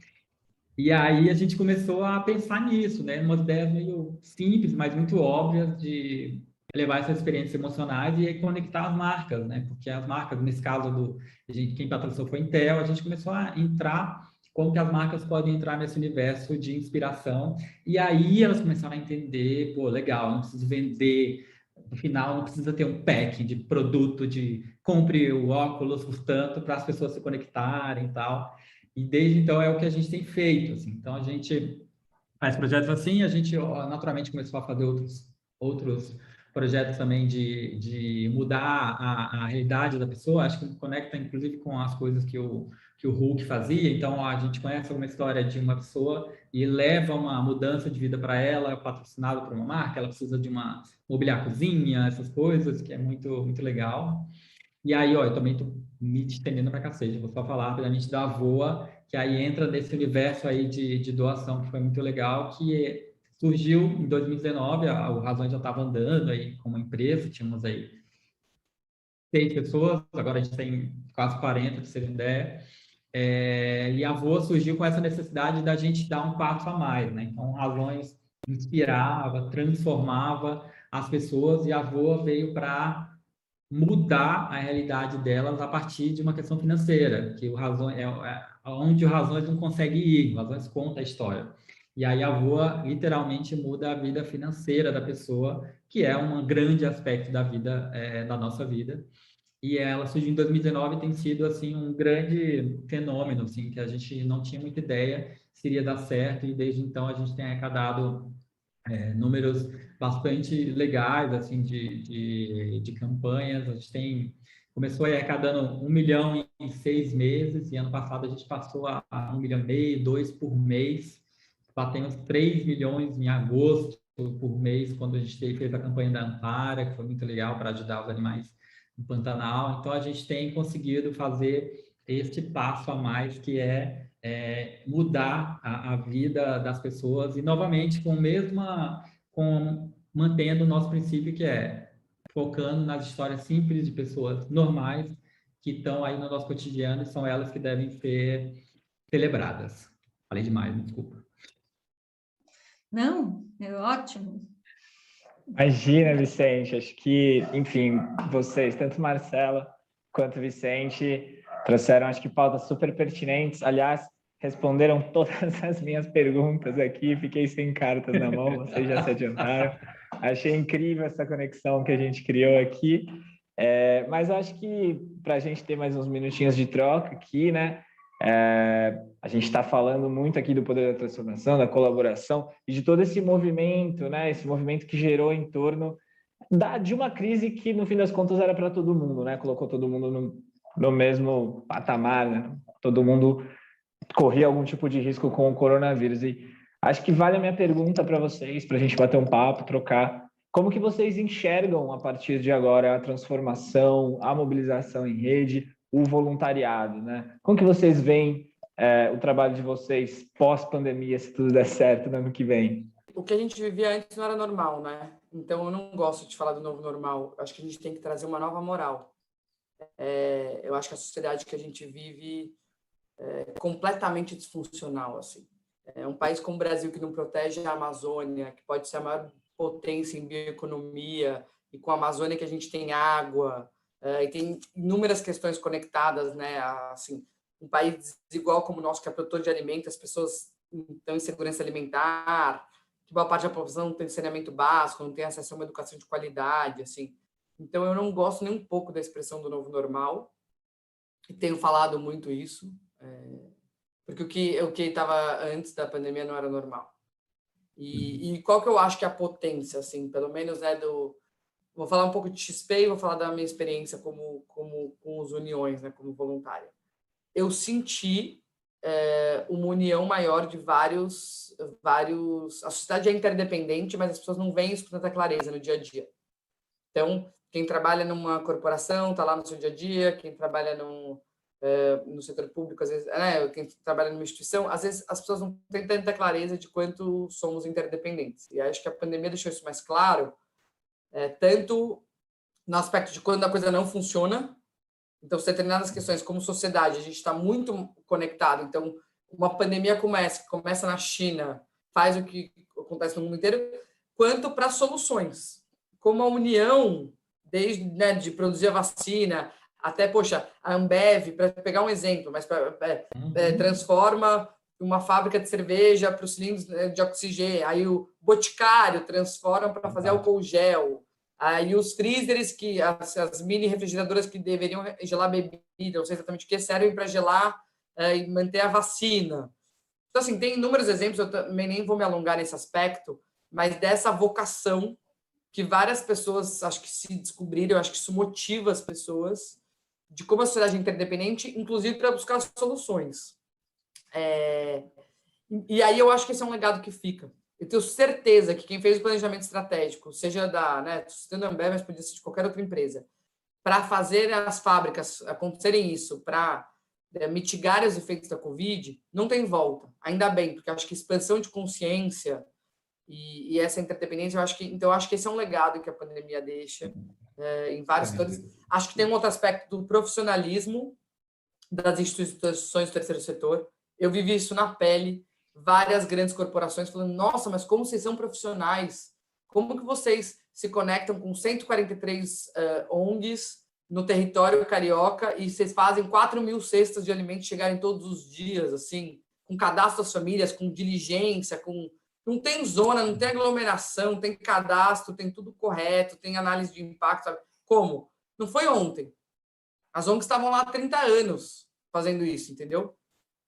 E aí a gente começou a pensar nisso, né? Umas ideias meio simples, mas muito óbvias de levar essas experiências emocionais e conectar as marcas, né? Porque as marcas, nesse caso quem patrocinou foi a Intel, a gente começou a entrar como que as marcas podem entrar nesse universo de inspiração. E aí elas começaram a entender, pô, legal, não preciso vender, no final não precisa ter um pack de produto, de compre o óculos por tanto para as pessoas se conectarem e tal. E desde então é o que a gente tem feito, assim. Então a gente faz projetos assim, a gente naturalmente começou a fazer outros projetos também de mudar a realidade da pessoa. Acho que conecta inclusive com as coisas que o Hulk fazia. Então a gente conhece uma história de uma pessoa e leva uma mudança de vida para ela, patrocinado por uma marca. Ela precisa de uma mobiliar a cozinha, essas coisas, que é muito muito legal. E aí, eu também estou me estendendo para cacete, vou só falar rapidamente da Voa, que aí entra nesse universo aí de doação, que foi muito legal, que surgiu em 2019, o Razões já estava andando aí como empresa, tínhamos aí 6 pessoas, agora a gente tem quase 40, para vocês terem ideia. E a Voa surgiu com essa necessidade da gente dar um passo a mais, né? Então, Razões inspirava, transformava as pessoas, e a Voa veio para mudar a realidade delas a partir de uma questão financeira, que o Razões onde o Razões não consegue ir, o Razões conta a história. E aí a Voa literalmente muda a vida financeira da pessoa, que é um grande aspecto da vida, da nossa vida. E ela surgiu em 2019 e tem sido assim um grande fenômeno, assim, que a gente não tinha muita ideia se iria dar certo, e desde então a gente tem arrecadado números bastante legais, assim, de campanhas. A gente começou arrecadando 1 milhão em 6 meses, e ano passado a gente passou a 1,5 milhão, 2 por mês. Batemos 3 milhões em agosto por mês, quando a gente fez a campanha da Ampara, que foi muito legal para ajudar os animais no Pantanal. Então, a gente tem conseguido fazer este passo a mais, que mudar a vida das pessoas, e novamente mantendo o nosso princípio, que é focando nas histórias simples de pessoas normais que estão aí no nosso cotidiano, e são elas que devem ser celebradas. Falei demais, desculpa. Não, é ótimo. Imagina, Vicente, acho que, enfim, vocês, tanto Marcela quanto Vicente, trouxeram, acho que, pautas super pertinentes. Aliás, responderam todas as minhas perguntas aqui, fiquei sem cartas na mão, vocês já se adiantaram. Achei incrível essa conexão que a gente criou aqui. Mas acho que, para a gente ter mais uns minutinhos de troca aqui, né? A gente está falando muito aqui do poder da transformação, da colaboração e de todo esse movimento, né? Esse movimento que gerou em torno de uma crise que, no fim das contas, era para todo mundo, né? Colocou todo mundo no mesmo patamar, né? Todo mundo corria algum tipo de risco com o coronavírus. E acho que vale a minha pergunta para vocês, para a gente bater um papo, trocar. Como que vocês enxergam, a partir de agora, a transformação, a mobilização em rede, o voluntariado, né? Como que vocês veem o trabalho de vocês pós-pandemia, se tudo der certo no ano que vem? O que a gente vivia antes não era normal, né? Então, eu não gosto de falar do novo normal. Eu acho que a gente tem que trazer uma nova moral. Eu acho que a sociedade que a gente vive é completamente disfuncional, assim. É um país como o Brasil que não protege a Amazônia, que pode ser a maior potência em bioeconomia, e com a Amazônia que a gente tem água, e tem inúmeras questões conectadas, né? Assim, um país desigual como o nosso, que é produtor de alimentos, as pessoas estão em segurança alimentar, que boa parte da população não tem saneamento básico, não tem acesso a uma educação de qualidade, assim. Então, eu não gosto nem um pouco da expressão do novo normal, e tenho falado muito isso, porque o que estava antes da pandemia não era normal. E qual que eu acho que é a potência, assim, pelo menos, né, vou falar um pouco de XP e vou falar da minha experiência com os uniões, né, como voluntária. Eu senti uma união maior de vários... A sociedade é interdependente, mas as pessoas não veem isso com tanta clareza no dia a dia. Então, quem trabalha numa corporação está lá no seu dia a dia, quem trabalha no setor público, às vezes, quem trabalha numa instituição, às vezes as pessoas não têm tanta clareza de quanto somos interdependentes. E acho que a pandemia deixou isso mais claro, tanto no aspecto de quando a coisa não funciona. Então, determinadas questões como sociedade, a gente está muito conectado. Então, uma pandemia como essa, que começa na China, faz o que acontece no mundo inteiro, quanto para soluções. Como a União, desde, né, de produzir a vacina, até, poxa, a Ambev, para pegar um exemplo, mas transforma uma fábrica de cerveja para os cilindros de oxigênio, aí o Boticário transforma para fazer álcool gel, aí os freezers, as mini refrigeradoras que deveriam gelar bebida, não sei exatamente o que, servem para gelar e manter a vacina. Então, assim, tem inúmeros exemplos, eu também nem vou me alongar nesse aspecto, mas dessa vocação que várias pessoas, acho que se descobriram, acho que isso motiva as pessoas, de como a sociedade é interdependente, inclusive para buscar soluções. E aí eu acho que esse é um legado que fica. Eu tenho certeza que quem fez o planejamento estratégico, seja citando a Ambev, mas podia ser de qualquer outra empresa, para fazer as fábricas acontecerem isso, para mitigar os efeitos da Covid, não tem volta. Ainda bem, porque acho que expansão de consciência e essa interdependência, eu acho que esse é um legado que a pandemia deixa em vários setores. Acho que tem um outro aspecto do profissionalismo das instituições do terceiro setor. Eu vivi isso na pele, várias grandes corporações falando, nossa, mas como vocês são profissionais? Como que vocês se conectam com 143 ONGs no território carioca e vocês fazem 4.000 cestas de alimentos chegarem todos os dias, assim, com cadastro das famílias, com diligência, não tem zona, não tem aglomeração, tem cadastro, tem tudo correto, tem análise de impacto. Sabe? Como? Não foi ontem. As ONGs estavam lá há 30 anos fazendo isso, entendeu?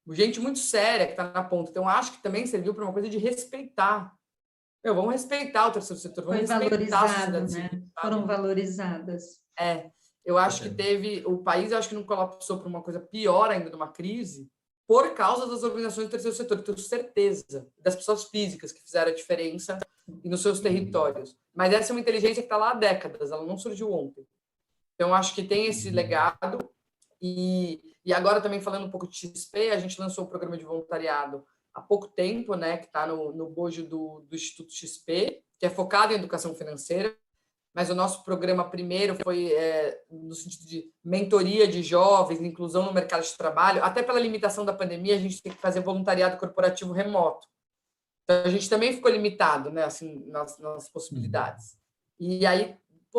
Gente muito séria que está na ponta. Então, acho que também serviu para uma coisa de respeitar. Vamos respeitar o terceiro setor, vamos respeitar a sociedade civil. Né? Foram valorizadas. Eu acho que o país, eu acho que não colapsou para uma coisa pior ainda de uma crise, por causa das organizações do terceiro setor, tenho certeza, das pessoas físicas que fizeram a diferença e nos seus territórios. Mas essa é uma inteligência que está lá há décadas, ela não surgiu ontem. Então, acho que tem esse legado. E agora, também falando um pouco de XP, a gente lançou o programa de voluntariado há pouco tempo, né, que está no bojo do Instituto XP, que é focado em educação financeira. Mas o nosso programa primeiro foi no sentido de mentoria de jovens, inclusão no mercado de trabalho. Até pela limitação da pandemia, a gente tem que fazer voluntariado corporativo remoto. Então, a gente também ficou limitado, né, assim, nas possibilidades. E aí,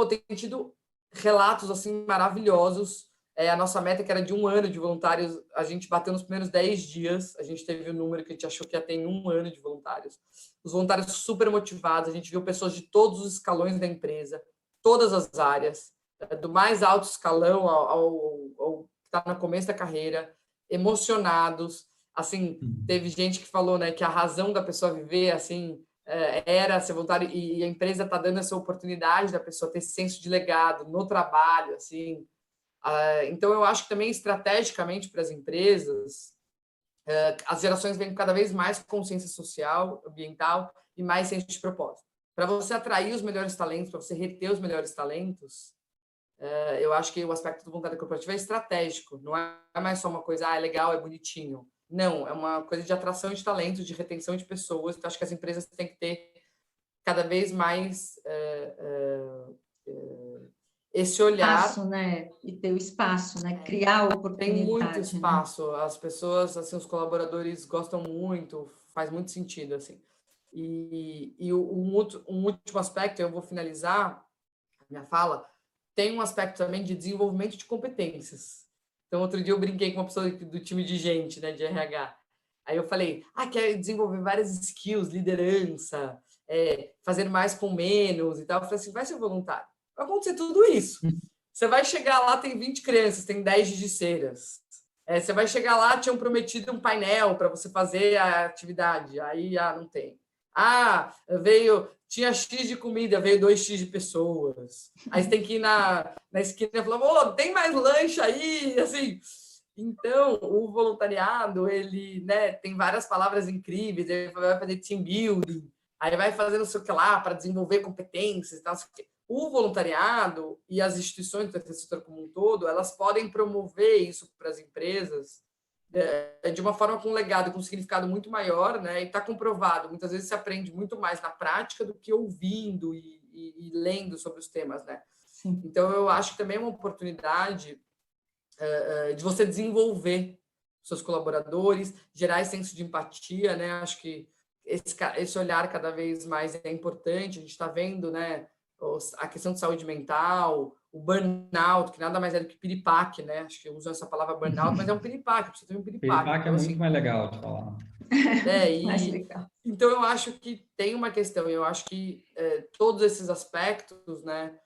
tem tido relatos assim, maravilhosos. A nossa meta, que era de 1 ano de voluntários, a gente bateu nos primeiros 10 dias. A gente teve o número que a gente achou que ia ter em 1 ano de voluntários. Os voluntários super motivados. A gente viu pessoas de todos os escalões da empresa, todas as áreas, do mais alto escalão ao que está no começo da carreira, emocionados. Assim, teve gente que falou, né, que a razão da pessoa viver assim era ser voluntário, e a empresa está dando essa oportunidade da pessoa ter esse senso de legado no trabalho, assim. Então, eu acho que também, estrategicamente, para as empresas, as gerações vêm cada vez mais consciência social, ambiental e mais senso de propósito. Para você atrair os melhores talentos, para você reter os melhores talentos, eu acho que o aspecto do voluntário corporativo é estratégico, não é mais só uma coisa, é legal, é bonitinho. Não, é uma coisa de atração de talentos, de retenção de pessoas. Então, acho que as empresas têm que ter cada vez mais esse olhar. Espaço, né? E ter o espaço, né? Criar oportunidade. Tem muito espaço, espaço. Né? As pessoas, assim, os colaboradores gostam muito, faz muito sentido, assim. E um último aspecto, eu vou finalizar a minha fala, tem um aspecto também de desenvolvimento de competências. Então, outro dia eu brinquei com uma pessoa do time de gente, né, de RH. Aí eu falei, quer desenvolver várias skills, liderança, fazer mais com menos e tal. Eu falei assim, vai ser voluntário. Vai acontecer tudo isso. Você vai chegar lá, tem 20 crianças, tem 10 gigiceiras. Você vai chegar lá, tinham prometido um painel para você fazer a atividade. Aí, não tem. Tinha X de comida, veio 2X de pessoas. Aí você tem que ir na esquina e falar, tem mais lanche aí? Assim, então, o voluntariado, ele, né, tem várias palavras incríveis, ele vai fazer team building, aí vai fazer não sei o que lá para desenvolver competências e tal. O voluntariado e as instituições do setor como um todo, elas podem promover isso para as empresas de uma forma com um legado, com um significado muito maior, né? E está comprovado. Muitas vezes se aprende muito mais na prática do que ouvindo e lendo sobre os temas, né? Sim. Então, eu acho que também é uma oportunidade de você desenvolver seus colaboradores, gerar esse senso de empatia, né? Acho que esse olhar cada vez mais é importante. A gente está vendo, né? A questão de saúde mental, o burnout, que nada mais é do que piripaque, né? Acho que usam essa palavra burnout, mas é um piripaque, precisa ter um piripaque. Piripaque então, é muito mais legal de falar. Mais legal. Então, eu acho que tem uma questão, eu acho que todos esses aspectos, né?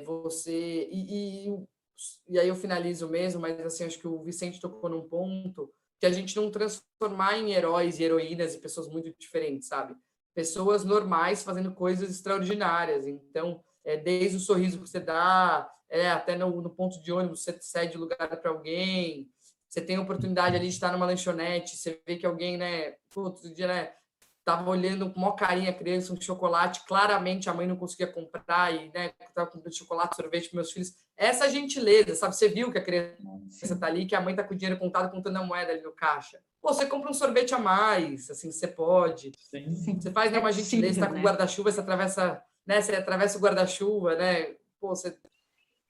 Você... E aí eu finalizo mesmo, mas assim, acho que o Vicente tocou num ponto que a gente não transformar em heróis e heroínas e pessoas muito diferentes, sabe? Pessoas normais fazendo coisas extraordinárias. Então, desde o sorriso que você dá, até no ponto de ônibus, você cede lugar para alguém, você tem a oportunidade ali de estar numa lanchonete, você vê que alguém, né, outro dia, né, estava olhando com maior carinho a criança, um chocolate, claramente a mãe não conseguia comprar e, né, estava comprando chocolate, sorvete para meus filhos. Essa gentileza, sabe? Você viu que a criança está ali, que a mãe está com o dinheiro contado, contando a moeda ali no caixa. Você compra um sorvete a mais, assim, você pode. Sim. Você faz uma gentileza, está com o guarda-chuva, você atravessa o guarda-chuva, né?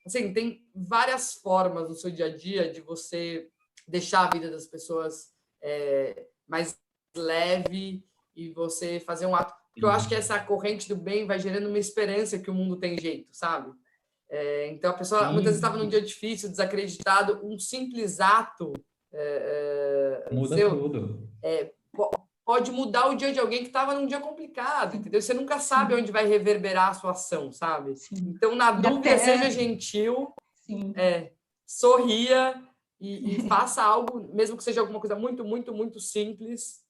Assim, tem várias formas no seu dia a dia de você deixar a vida das pessoas mais leve e você fazer um ato. Porque eu acho que essa corrente do bem vai gerando uma esperança que o mundo tem jeito, sabe? Então, a pessoa muitas vezes estava num dia difícil, desacreditado, um simples ato muda tudo. Pode mudar o dia de alguém que estava num dia complicado, entendeu? Você nunca sabe onde vai reverberar a sua ação, sabe? Sim. Então, na dúvida, seja gentil, sorria e faça algo, mesmo que seja alguma coisa muito, muito, muito simples.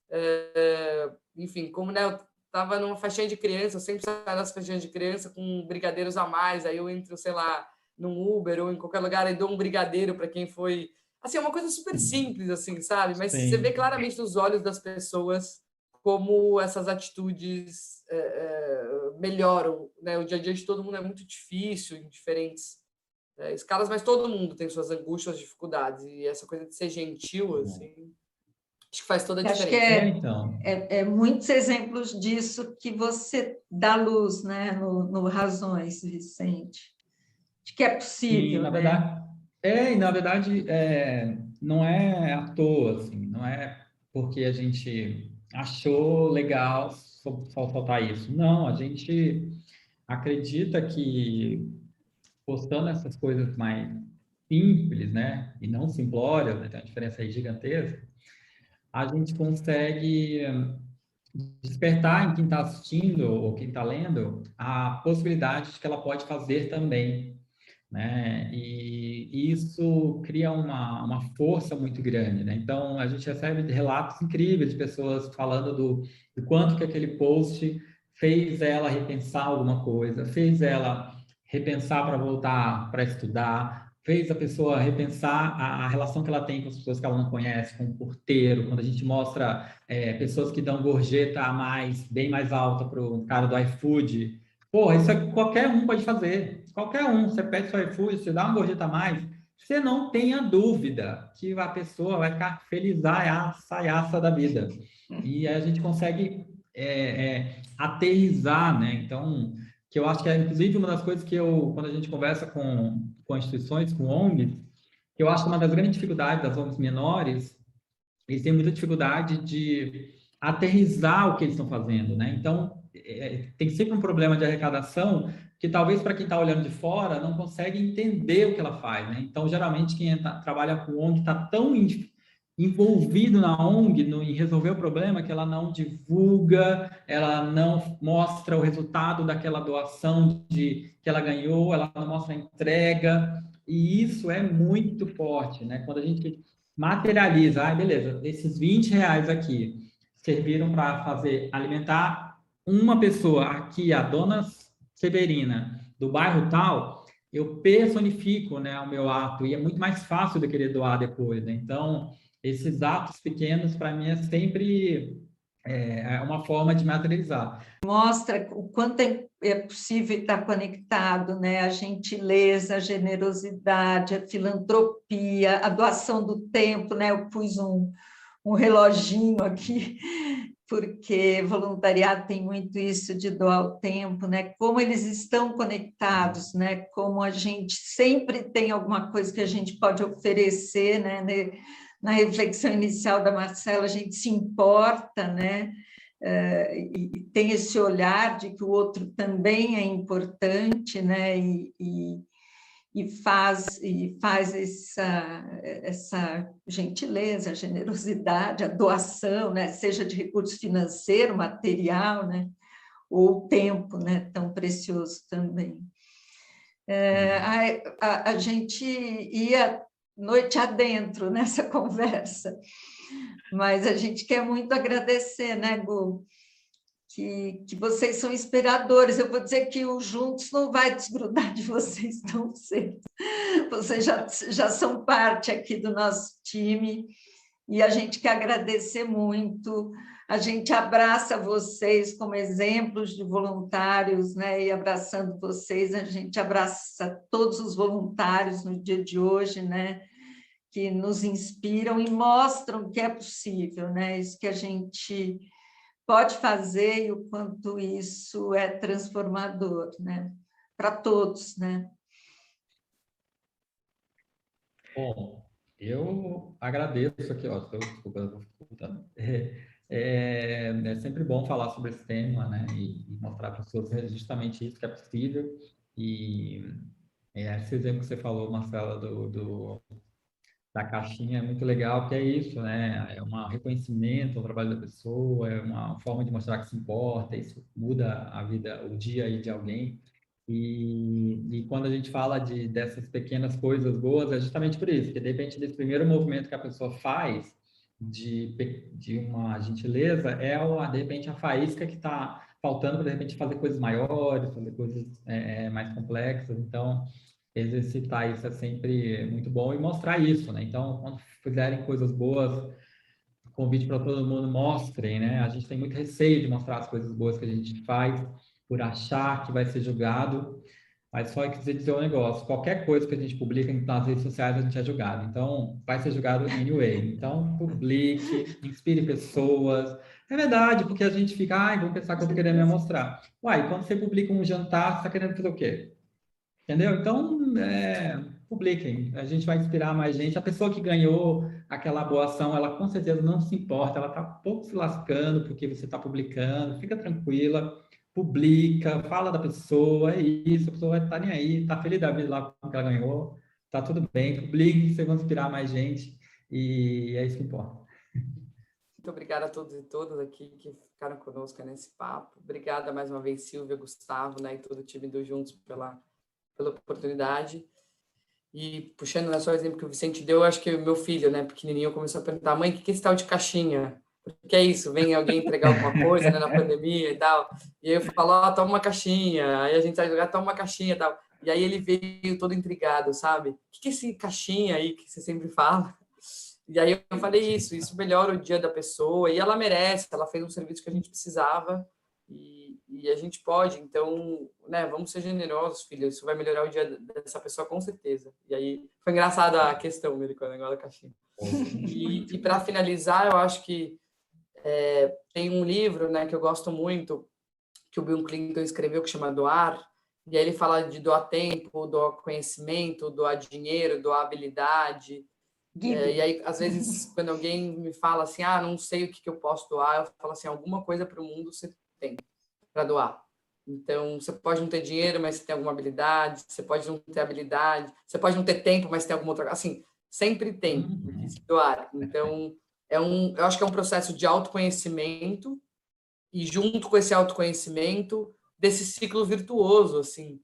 Enfim, como, né, eu estava numa festinha de criança, eu sempre saio das festinhas de criança com brigadeiros a mais, aí eu entro, sei lá, num Uber ou em qualquer lugar e dou um brigadeiro para quem foi... Assim, é uma coisa super simples, assim, sabe? Mas você vê claramente nos olhos das pessoas como essas atitudes melhoram, né? O dia a dia de todo mundo é muito difícil, em diferentes escalas, mas todo mundo tem suas angústias, dificuldades. E essa coisa de ser gentil, assim, acho que faz toda a diferença. Acho que muitos exemplos disso que você dá luz, né? No Razões, Vicente. Acho que é possível, Sim, na né? verdade... e na verdade, não é à toa, assim, não é porque a gente achou legal só faltar isso. Não, a gente acredita que postando essas coisas mais simples, né, e não simplórias, né, tem uma diferença aí gigantesca, a gente consegue despertar em quem está assistindo ou quem está lendo a possibilidade de que ela pode fazer também. Né? E isso cria uma força muito grande, né? Então, a gente recebe relatos incríveis de pessoas falando do quanto que aquele post fez ela repensar alguma coisa, fez ela repensar para voltar para estudar, fez a pessoa repensar a relação que ela tem com as pessoas que ela não conhece, com o porteiro, quando a gente mostra pessoas que dão gorjeta a mais, bem mais alta para o cara do iFood. Porra, isso qualquer um pode fazer. Qualquer um. Você pede seu iFood, você dá uma gorjeta a mais, você não tenha dúvida que a pessoa vai ficar felizaiaça da vida. E aí a gente consegue aterrissar, né? Então, que eu acho que é, inclusive, uma das coisas que quando a gente conversa com instituições, com ONGs, que eu acho que uma das grandes dificuldades das ONGs menores, eles têm muita dificuldade de aterrissar o que eles estão fazendo, né? Então, tem sempre um problema de arrecadação que talvez para quem está olhando de fora não consegue entender o que ela faz, né? Então, geralmente, quem trabalha com ONG está tão envolvido na ONG em resolver o problema que ela não divulga, ela não mostra o resultado daquela doação que ela ganhou, ela não mostra a entrega, e isso é muito forte, né? Quando a gente materializa, beleza, esses R$ 20 aqui serviram para alimentar uma pessoa aqui, a dona Severina, do bairro tal, eu personifico, né, o meu ato, e é muito mais fácil de querer doar depois, né? Então, esses atos pequenos, para mim, é sempre uma forma de materializar. Mostra o quanto é possível estar conectado, né? A gentileza, a generosidade, a filantropia, a doação do tempo, né? Eu pus um reloginho aqui, porque voluntariado tem muito isso de doar o tempo, né? Como eles estão conectados, né? Como a gente sempre tem alguma coisa que a gente pode oferecer, né? Na reflexão inicial da Marcela, a gente se importa, né? E tem esse olhar de que o outro também é importante, né? E faz essa gentileza, a generosidade, a doação, né? Seja de recurso financeiro, material, né? Ou tempo, né? Tão precioso também. A gente ia noite adentro nessa conversa, mas a gente quer muito agradecer, né, Gu? Que vocês são inspiradores. Eu vou dizer que o Juntos não vai desgrudar de vocês tão cedo. Vocês já são parte aqui do nosso time e a gente quer agradecer muito. A gente abraça vocês como exemplos de voluntários, né? E abraçando vocês, a gente abraça todos os voluntários no dia de hoje, né? Que nos inspiram e mostram que é possível, né? Isso que a gente pode fazer e o quanto isso é transformador, né? Para todos, né? Bom, eu agradeço aqui, ó, desculpa, eu vou escutando. É sempre bom falar sobre esse tema, né, e mostrar para as pessoas justamente isso que é possível. E esse exemplo que você falou, Marcela, da caixinha é muito legal, porque é isso, né? É um reconhecimento ao trabalho da pessoa, é uma forma de mostrar que se importa, isso muda a vida, o dia aí de alguém. E quando a gente fala dessas pequenas coisas boas, é justamente por isso, que de repente desse primeiro movimento que a pessoa faz de uma gentileza, de repente a faísca que está faltando para de repente fazer coisas maiores, fazer coisas mais complexas. Então, exercitar isso é sempre muito bom e mostrar isso, né? Então, quando fizerem coisas boas, convite para todo mundo, mostrem, né? A gente tem muito receio de mostrar as coisas boas que a gente faz por achar que vai ser julgado, mas só quer dizer um negócio, qualquer coisa que a gente publica nas redes sociais, a gente é julgado. Então, vai ser julgado anyway. Então, publique, inspire pessoas. É verdade, porque a gente fica, vão pensar que eu estou querendo me mostrar. Uai, quando você publica um jantar, você está querendo fazer o quê? Entendeu? Então, publiquem. A gente vai inspirar mais gente. A pessoa que ganhou aquela boa ação, ela com certeza não se importa. Ela está pouco se lascando porque você está publicando. Fica tranquila. Publica, fala da pessoa. É isso. A pessoa vai estar nem aí. Está feliz da vida lá com o que ela ganhou. Está tudo bem. Publique, vocês vão inspirar mais gente. E é isso que importa. Muito obrigada a todos e todas aqui que ficaram conosco nesse papo. Obrigada mais uma vez, Silvia, Gustavo, né, e todo o time do Juntos pela oportunidade. E puxando, né, só o exemplo que o Vicente deu, eu acho que o meu filho, né, pequenininho, começou a perguntar: mãe, o que é esse tal de caixinha? Porque é isso, vem alguém entregar alguma coisa, né, na pandemia e tal, e aí eu falo, toma uma caixinha, aí a gente sai jogar, toma uma caixinha e tal, e aí ele veio todo intrigado, sabe? O que é esse caixinha aí que você sempre fala? E aí eu falei isso melhora o dia da pessoa, e ela merece, ela fez um serviço que a gente precisava, e e a gente pode, então, né, vamos ser generosos, filho, isso vai melhorar o dia dessa pessoa com certeza. E aí, foi engraçada a questão, ele, com o negócio da caixinha. E para finalizar, eu acho que tem um livro, né, que eu gosto muito, que o Bill Clinton escreveu, que chama Doar, e aí ele fala de doar tempo, doar conhecimento, doar dinheiro, doar habilidade. E aí, às vezes, quando alguém me fala assim, não sei o que eu posso doar, eu falo assim, alguma coisa para o mundo você tem para doar. Então, você pode não ter dinheiro, mas você tem alguma habilidade, você pode não ter habilidade, você pode não ter tempo, mas tem alguma outra... Assim, sempre tem o que se doar. Então, eu acho que é um processo de autoconhecimento e, junto com esse autoconhecimento, desse ciclo virtuoso, assim,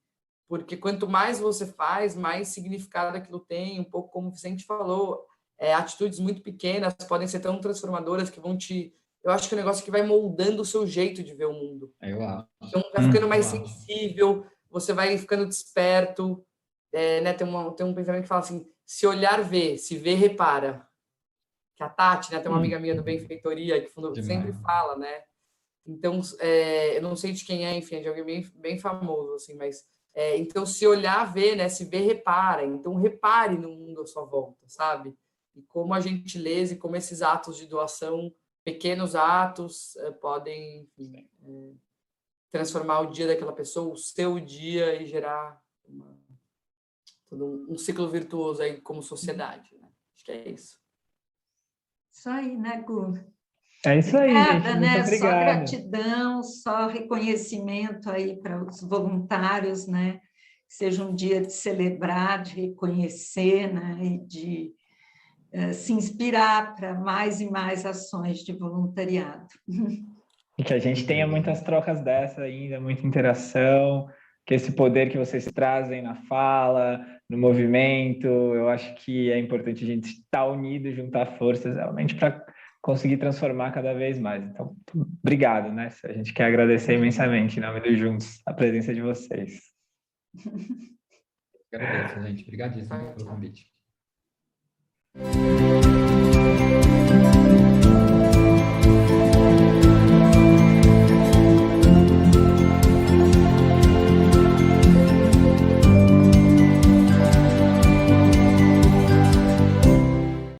porque quanto mais você faz, mais significado aquilo tem, um pouco como o Vicente falou, atitudes muito pequenas podem ser tão transformadoras que vão te... Eu acho que é um negócio que vai moldando o seu jeito de ver o mundo. Eu acho. Então, vai ficando mais sensível, você vai ficando desperto, né? Tem um pensamento que fala assim, se olhar, vê, se vê, repara. Que a Tati, né, tem uma amiga minha do Benfeitoria, que sempre fala, né? Então, eu não sei de quem é, enfim, é de alguém bem famoso, assim, mas... então, se olhar, vê, né? Se vê, repara. Então, repare no mundo à sua volta, sabe? E como a gentileza e como esses atos de doação, pequenos atos, podem, enfim, transformar o dia daquela pessoa, o seu dia, e gerar todo um ciclo virtuoso aí como sociedade, né? Acho que é isso. Isso aí, né, Gu? É isso aí, Obrigada, gente. Muito né? obrigado. Só gratidão, só reconhecimento aí para os voluntários, né? Que seja um dia de celebrar, de reconhecer, né? E de se inspirar para mais e mais ações de voluntariado. E que a gente tenha muitas trocas dessa ainda, muita interação, que esse poder que vocês trazem na fala, no movimento, eu acho que é importante a gente estar unido, juntar forças realmente para conseguir transformar cada vez mais. Então, obrigado, né? A gente quer agradecer imensamente, em nome do Juntos, a presença de vocês. Agradeço, gente. Obrigadíssimo pelo convite.